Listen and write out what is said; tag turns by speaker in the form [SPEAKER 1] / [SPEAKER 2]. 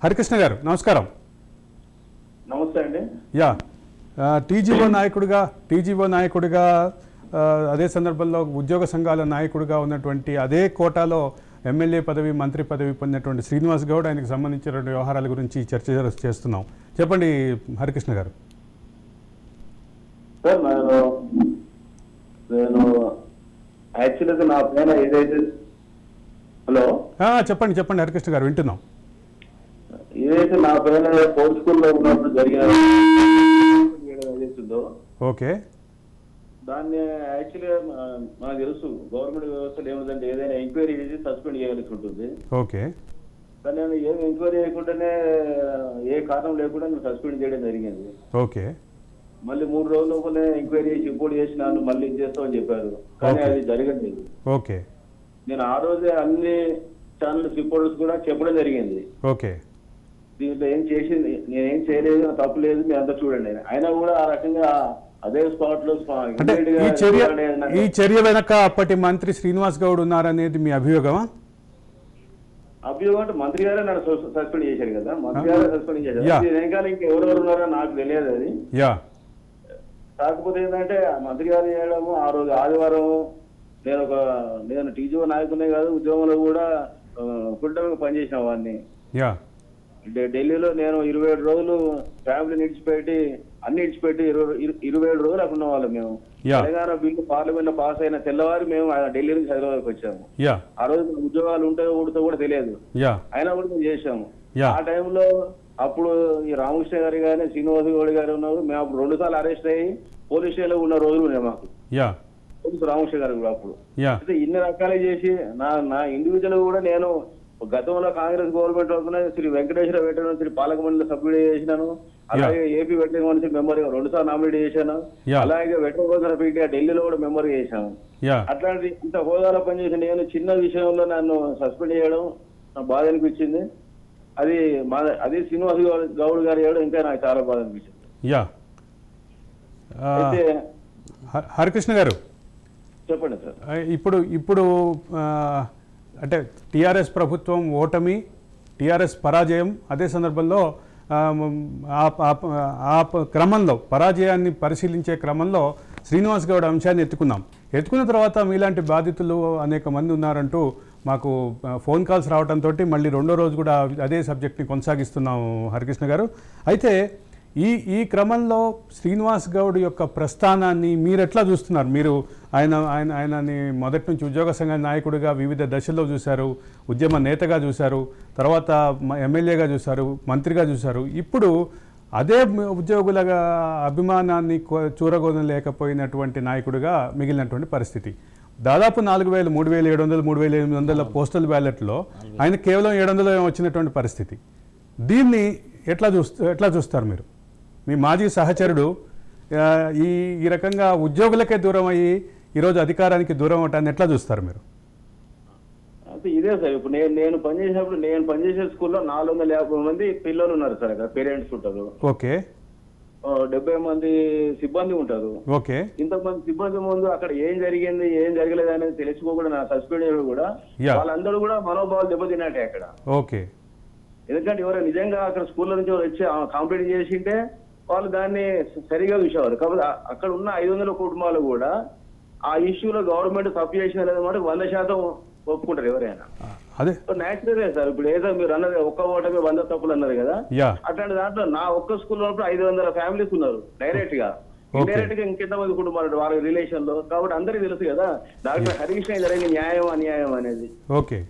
[SPEAKER 1] హరికృష్ణ గారు నమస్కారం.
[SPEAKER 2] నమస్తే అండి.
[SPEAKER 1] యా టీజీఓ నాయకుడిగా అదే సందర్భంలో ఉద్యోగ సంఘాల నాయకుడిగా ఉన్నటువంటి అదే కోటాలో ఎమ్మెల్యే పదవి మంత్రి పదవి పొందినటువంటి శ్రీనివాస్ గౌడ్ ఆయనకు సంబంధించిన వ్యవహారాల గురించి చర్చ చేస్తున్నాం. చెప్పండి హరికృష్ణ గారు.
[SPEAKER 2] సార్ నేను యాక్చువల్గా నా పైన ఏదైతే హలో
[SPEAKER 1] చెప్పండి హరికృష్ణ గారు వింటున్నాం.
[SPEAKER 2] ఏదైతే నా పైన ఫోర్త్ స్కూల్లో ఉన్నప్పుడు జరిగిన ఏదైతుందో
[SPEAKER 1] ఓకే
[SPEAKER 2] దాన్ని యాక్చువల్గా మనకు తెలుసు గవర్నమెంట్ వ్యవస్థలు ఏమిటంటే ఏదైనా ఎంక్వైరీ చేసి సస్పెండ్ చేయాల్సి ఉంటుంది.
[SPEAKER 1] ఓకే
[SPEAKER 2] కానీ నేను ఏం ఎంక్వైరీ చేయకుండానే ఏ కారణం లేకుండా నేను సస్పెండ్ చేయడం జరిగింది.
[SPEAKER 1] ఓకే
[SPEAKER 2] మళ్ళీ 3 రోజుల లోపలే ఎంక్వైరీ చేసి రిపోర్ట్ చేసినాను మళ్ళీ చేస్తామని చెప్పారు. కానీ అది జరగలేదు.
[SPEAKER 1] ఓకే
[SPEAKER 2] నేను ఆ రోజే అన్ని ఛానల్స్ రిపోర్టర్స్ కూడా చెప్పడం జరిగింది.
[SPEAKER 1] ఓకే
[SPEAKER 2] దీంట్లో ఏం చేసింది నేనేం చేయలేదు, తప్పు లేదు, మీరు అంతా చూడండి. అయినా కూడా ఆ రకంగా అదే స్పాట్ లో
[SPEAKER 1] ఈ చర్య వెనక అప్పటి మంత్రి శ్రీనివాస్ గౌడ్ ఉన్నారనేది మీ అభియోగమా?
[SPEAKER 2] అభియోగం అంటే మంత్రి గారే నన్ను సస్పెండ్ చేశారు కదా, మంత్రి గారే సస్పెండ్ చేశారు. వెనకాల ఇంకా ఎవరెవరు ఉన్నారో నాకు తెలియదు. అది కాకపోతే ఏంటంటే మంత్రి గారు చేయడము ఆ రోజు ఆదివారం నేను టీజీఓ నాయకునే కాదు ఉద్యోగంలో కూడా ఫుల్ టైం పనిచేసిన వాడిని. ఢిల్లీలో నేను 27 రోజులు ఫ్యామిలీని ఇడిచిపెట్టి అన్ని ఇడిచిపెట్టి 27 రోజులు అక్కడ ఉన్న వాళ్ళం. మేము తెలంగాణ బిల్లు పార్లమెంట్ లో పాస్ అయిన తెల్లవారు మేము ఢిల్లీ నుంచి హైదరాబాద్కి వచ్చాము. ఆ రోజు ఉద్యోగాలు ఉంటాయో ఊడితో కూడా తెలియదు, అయినా కూడా మేము చేసాము. ఆ టైంలో అప్పుడు ఈ రామకృష్ణ గారు కానీ శ్రీనివాస్ గౌడ్ గారు ఉన్నారు. మేము అప్పుడు 2 సార్లు అరెస్ట్ అయ్యి పోలీస్ స్టేషన్ లో ఉన్న రోజులు ఉన్నాయి మాకు. పోలీసు రామకృష్ణ గారు కూడా అప్పుడు అయితే ఇన్ని రకాలు చేసి నా ఇండివిజువల్ కూడా నేను గతంలో కాంగ్రెస్ గవర్నమెంట్ వస్తున్నా శ్రీ వెంకటేశ్వర వెటరన్ శ్రీ పాలక మండలి సభ్యుడు చేసినాను. అలాగే ఏపీ వెటరన్ మండలి మెంబర్ 2 సార్లు నామినేట్ చేశాను. అలాగే వెటరన్ సభ్యుడిగా ఢిల్లీలో కూడా మెంబర్ చేశాను. అట్లాంటి ఇంత హోదాలో పనిచేసి నేను చిన్న విషయంలో నన్ను సస్పెండ్ చేయడం నాకు బాధ అనిపించింది. అది శ్రీనివాస్ గౌడ్ గారు చేయడం ఇంకా నాకు చాలా బాధ అనిపించింది. అయితే
[SPEAKER 1] హరికృష్ణ గారు
[SPEAKER 2] చెప్పండి సార్.
[SPEAKER 1] ఇప్పుడు అంటే టీఆర్ఎస్ ప్రభుత్వం ఓటమి, టీఆర్ఎస్ పరాజయం, అదే సందర్భంలో ఆ క్రమంలో పరాజయాన్ని పరిశీలించే క్రమంలో శ్రీనివాస్ గౌడ్ అంశాన్ని ఎత్తుకున్న తర్వాత మీలాంటి బాధితులు అనేక మంది ఉన్నారంటూ మాకు ఫోన్ కాల్స్ రావడంతో మళ్ళీ 2వ రోజు కూడా అదే సబ్జెక్ట్ని కొనసాగిస్తున్నాం హరికృష్ణ గారు. అయితే ఈ క్రమంలో శ్రీనివాస్ గౌడ్ యొక్క ప్రస్థానాన్ని మీరు ఎట్లా చూస్తున్నారు? మీరు ఆయనని మొదటి నుంచి ఉద్యోగ సంఘ నాయకుడిగా వివిధ దశల్లో చూశారు, ఉద్యమ నేతగా చూశారు, తర్వాత ఎమ్మెల్యేగా చూశారు, మంత్రిగా చూశారు. ఇప్పుడు అదే ఉద్యోగుల అభిమానాన్ని చూరగొనలేకపోయినటువంటి నాయకుడిగా మిగిలినటువంటి పరిస్థితి. దాదాపు 4,000, 3,700, 3,800 పోస్టల్ బ్యాలెట్లో ఆయన కేవలం 700 వచ్చినటువంటి పరిస్థితి. దీన్ని ఎట్లా చూస్తారు మీరు? మీ మాజీ సహచరుడు ఈ రకంగా ఉద్యోగులకే దూరం అయ్యి ఈరోజు అధికారానికి దూరం అవటాన్ని ఎట్లా చూస్తారు మీరు?
[SPEAKER 2] అంటే ఇదే సార్, ఇప్పుడు నేను పనిచేసే స్కూల్లో 450 మంది పిల్లలు ఉన్నారు సార్. అక్కడ పేరెంట్స్ ఉంటారు.
[SPEAKER 1] ఓకే
[SPEAKER 2] 70 మంది సిబ్బంది ఉంటారు.
[SPEAKER 1] ఓకే
[SPEAKER 2] ఇంతమంది సిబ్బంది ముందు అక్కడ ఏం జరిగింది ఏం జరగలేదు అనేది తెలుసుకోకుండా నా సస్పెండ్ చేయడం కూడా వాళ్ళందరూ కూడా మనోభావాలు దెబ్బతిన్నట్టే అక్కడ.
[SPEAKER 1] ఓకే
[SPEAKER 2] ఎందుకంటే ఎవరైనా నిజంగా అక్కడ స్కూల్లో నుంచి వచ్చి కంప్లైంట్ చేసింటే వాళ్ళు దాన్ని సరిగా చూసేవారు. కాబట్టి అక్కడ ఉన్న 500 కుటుంబాలు కూడా ఆ ఇష్యూలో గవర్నమెంట్ తప్పు చేసిన మాట 100% ఒప్పుకుంటారు ఎవరైనా.
[SPEAKER 1] అదే
[SPEAKER 2] నేచురలే సార్. ఇప్పుడు ఏదో మీరు అన్నది ఒక్క ఓటమే 100 తప్పులు అన్నారు కదా, అట్లాంటి దాంట్లో నా ఒక్క స్కూల్లో 500 ఫ్యామిలీస్ ఉన్నారు డైరెక్ట్ గా. ఇండైరెక్ట్ గా ఇంకెంతమంది కుటుంబాలు వాళ్ళ రిలేషన్ లో. కాబట్టి అందరికీ తెలుసు కదా డాక్టర్ హరికృష్ణ జరిగిన న్యాయం అన్యాయం అనేది.
[SPEAKER 1] ఓకే